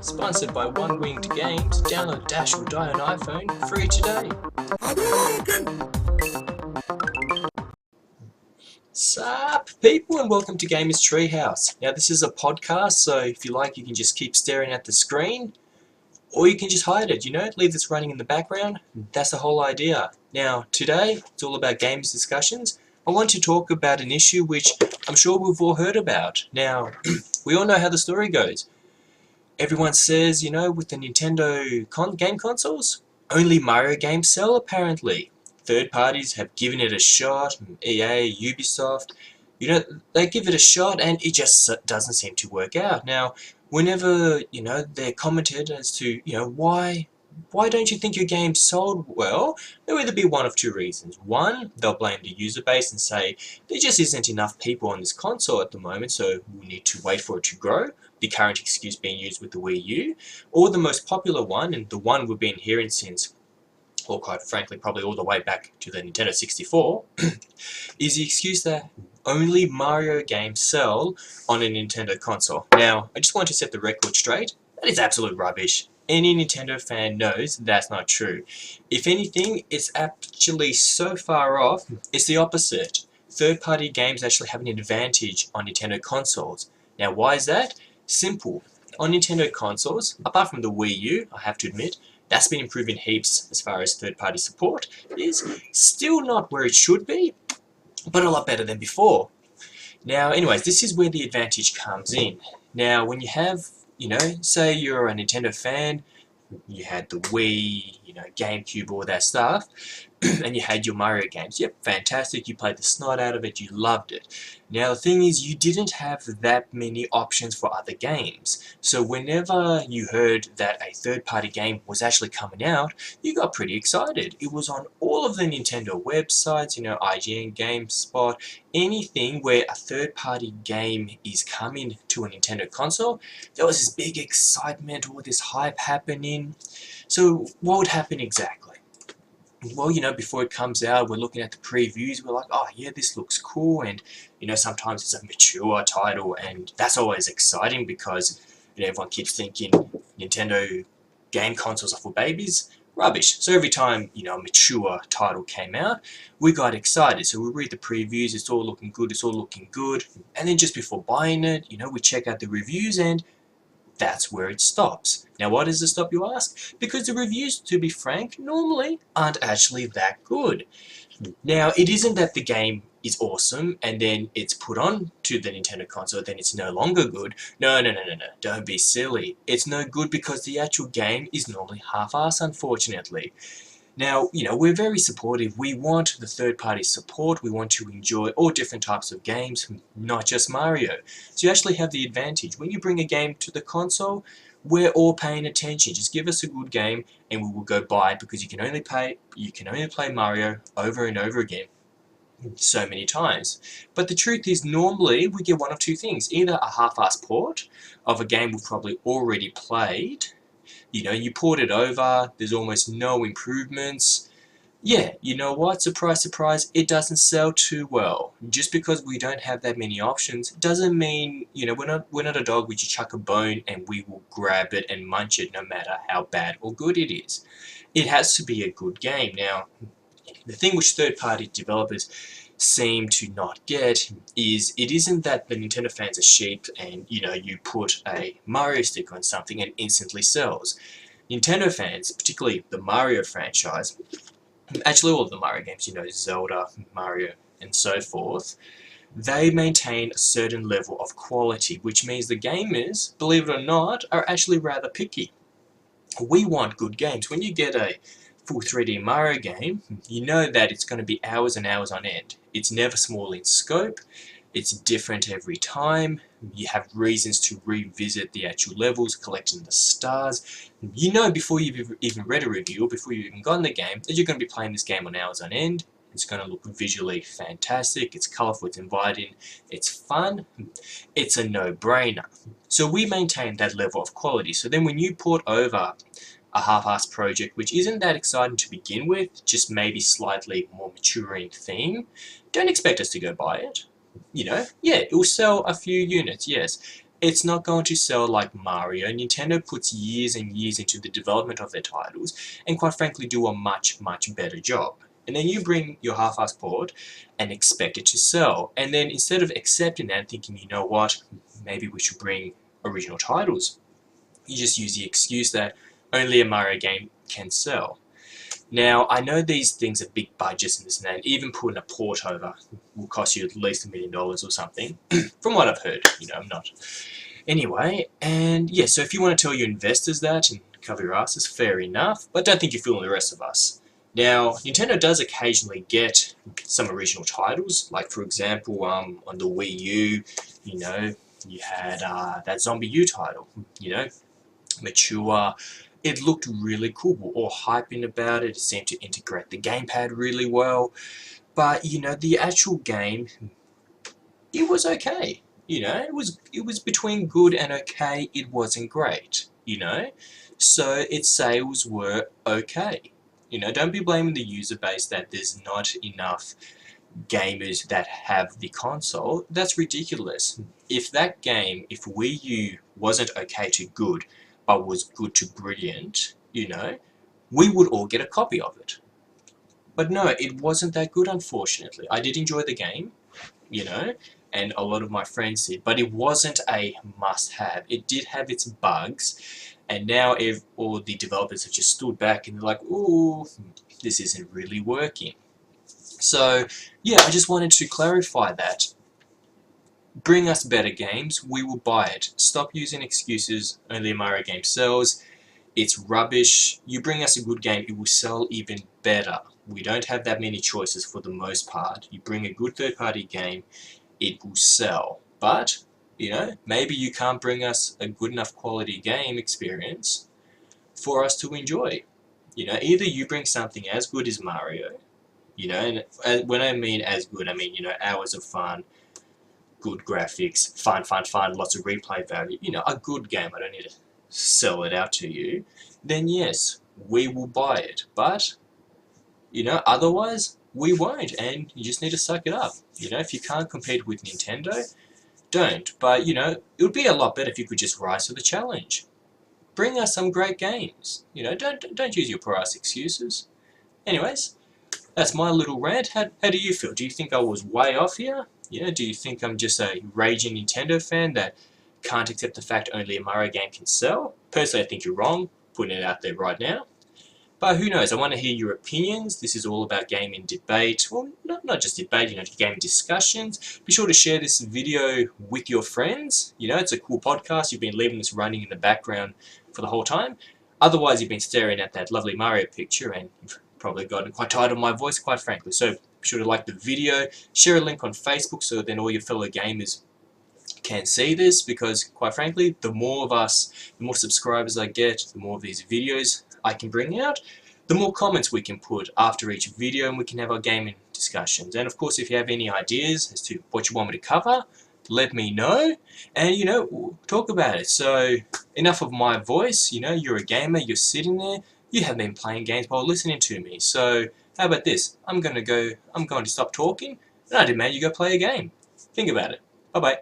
Sponsored by One Winged Games. Download Dash or Die on iPhone free today. Sup, people, and welcome to Gamers Treehouse. Now, this is a podcast, so if you like, you can just keep staring at the screen, or you can just hide it, leave this running in the background. That's the whole idea. Now, today, it's all about games discussions. I want to talk about an issue which I'm sure we've all heard about. Now, we all know how the story goes. Everyone says, with the Nintendo game consoles, only Mario games sell apparently. Third parties have given it a shot, EA, Ubisoft, they give it a shot and it just doesn't seem to work out. Now, whenever, they're commented as to, why don't you think your game sold well, there'll either be one of two reasons. One, they'll blame the user base and say, there just isn't enough people on this console at the moment, so we need to wait for it to grow. The current excuse being used with the Wii U. Or the most popular one, and the one we've been hearing since, or quite frankly, probably all the way back to the Nintendo 64, is the excuse that only Mario games sell on a Nintendo console. Now, I just want to set the record straight. That is absolute rubbish. Any Nintendo fan knows that's not true. If anything, it's actually so far off, it's the opposite. Third-party games actually have an advantage on Nintendo consoles. Now, why is that? Simple. On Nintendo consoles, apart from the Wii U, I have to admit, that's been improving heaps as far as third-party support is. Still not where it should be, but a lot better than before. Now, anyways, this is where the advantage comes in. Now, when you have, say you're a Nintendo fan, you had the Wii, GameCube, all that stuff, and you had your Mario games. Yep, fantastic, you played the snot out of it, you loved it. Now the thing is, you didn't have that many options for other games. So whenever you heard that a third-party game was actually coming out, you got pretty excited. It was on all of the Nintendo websites, IGN, GameSpot, anything where a third-party game is coming to a Nintendo console, there was this big excitement, all this hype happening. So what would happen exactly? Well, before it comes out, we're looking at the previews, we're like, oh yeah, this looks cool, and sometimes it's a mature title, and that's always exciting because everyone keeps thinking Nintendo game consoles are for babies. Rubbish. So every time a mature title came out, we got excited. So we read the previews, it's all looking good, and then just before buying it, we check out the reviews, and that's where it stops. Now, why does it stop, you ask? Because the reviews, to be frank, normally aren't actually that good. Now, it isn't that the game is awesome and then it's put on to the Nintendo console, then it's no longer good. No, don't be silly. It's no good because the actual game is normally half-assed, unfortunately. Now, we're very supportive. We want the third-party support. We want to enjoy all different types of games, not just Mario. So you actually have the advantage. When you bring a game to the console, we're all paying attention. Just give us a good game and we will go buy it because you can only play Mario over and over again so many times. But the truth is, normally we get one of two things. Either a half-assed port of a game we've probably already played. You port it over, there's almost no improvements. Yeah, you know what? Surprise, surprise, it doesn't sell too well. Just because we don't have that many options doesn't mean, we're not a dog which you chuck a bone and we will grab it and munch it no matter how bad or good it is. It has to be a good game. Now, the thing which third-party developers seem to not get is it isn't that the Nintendo fans are sheep and you put a Mario stick on something and it instantly sells. Nintendo fans, particularly the Mario franchise, actually all of the Mario games, Zelda, Mario and so forth, they maintain a certain level of quality, which means the gamers, believe it or not, are actually rather picky. We want good games. When you get a full 3D Mario game, you know that it's going to be hours and hours on end. It's never small in scope, it's different every time, you have reasons to revisit the actual levels, collecting the stars. Before you've even read a review, or before you've even gotten the game, that you're going to be playing this game on hours on end. It's going to look visually fantastic, it's colourful, it's inviting, it's fun, it's a no-brainer. So we maintain that level of quality. So then when you port over a half-assed project which isn't that exciting to begin with, just maybe slightly more maturing theme, don't expect us to go buy it. Yeah, it will sell a few units, yes. it's not going to sell like Mario. Nintendo puts years and years into the development of their titles, and quite frankly do a much, much better job. And then you bring your half-assed port and expect it to sell. And then instead of accepting that and thinking, you know what, maybe we should bring original titles, you just use the excuse that only a Mario game can sell. Now, I know these things are big budgets and this and that, and even putting a port over will cost you at least $1 million or something, from what I've heard, I'm not. Anyway, and yeah, so if you want to tell your investors that and cover your asses, fair enough, but don't think you're fooling the rest of us. Now, Nintendo does occasionally get some original titles, like for example, on the Wii U, you had that Zombie U title, mature. It looked really cool. We're all hyping about it. It seemed to integrate the gamepad really well. But, the actual game, it was okay. It was between good and okay. It wasn't great, So its sales were okay. Don't be blaming the user base that there's not enough gamers that have the console. That's ridiculous. If that game, if Wii U wasn't okay to good, but was good to brilliant, we would all get a copy of it. But no, it wasn't that good, unfortunately. I did enjoy the game, and a lot of my friends did, but it wasn't a must-have. It did have its bugs, and now all the developers have just stood back and they're like, ooh, this isn't really working. So, yeah, I just wanted to clarify that. Bring us better games, we will buy it. Stop using excuses, only a Mario game sells. It's rubbish. You bring us a good game, it will sell even better. We don't have that many choices for the most part. You bring a good third-party game, it will sell. But, maybe you can't bring us a good enough quality game experience for us to enjoy. Either you bring something as good as Mario, and when I mean as good, I mean, hours of fun, good graphics, fun, lots of replay value, a good game, I don't need to sell it out to you, then yes, we will buy it. But, otherwise, we won't, and you just need to suck it up. If you can't compete with Nintendo, don't. But, it would be a lot better if you could just rise to the challenge. Bring us some great games. Don't use your poor-ass excuses. Anyways, that's my little rant. How do you feel? Do you think I was way off here? Do you think I'm just a raging Nintendo fan that can't accept the fact only a Mario game can sell? Personally, I think you're wrong, putting it out there right now. But who knows, I want to hear your opinions. This is all about gaming debate. Well, not just debate, gaming discussions. Be sure to share this video with your friends. It's a cool podcast. You've been leaving this running in the background for the whole time. Otherwise, you've been staring at that lovely Mario picture and you've probably gotten quite tired of my voice, quite frankly. So be sure to like the video, share a link on Facebook so then all your fellow gamers can see this, because quite frankly, the more of us, the more subscribers I get, the more of these videos I can bring out, the more comments we can put after each video and we can have our gaming discussions. And of course, if you have any ideas as to what you want me to cover, let me know, and we'll talk about it. So enough of my voice. You're a gamer, you're sitting there, you haven't been playing games while listening to me. So how about this? I'm going to stop talking, and I demand you go play a game. Think about it. Bye bye.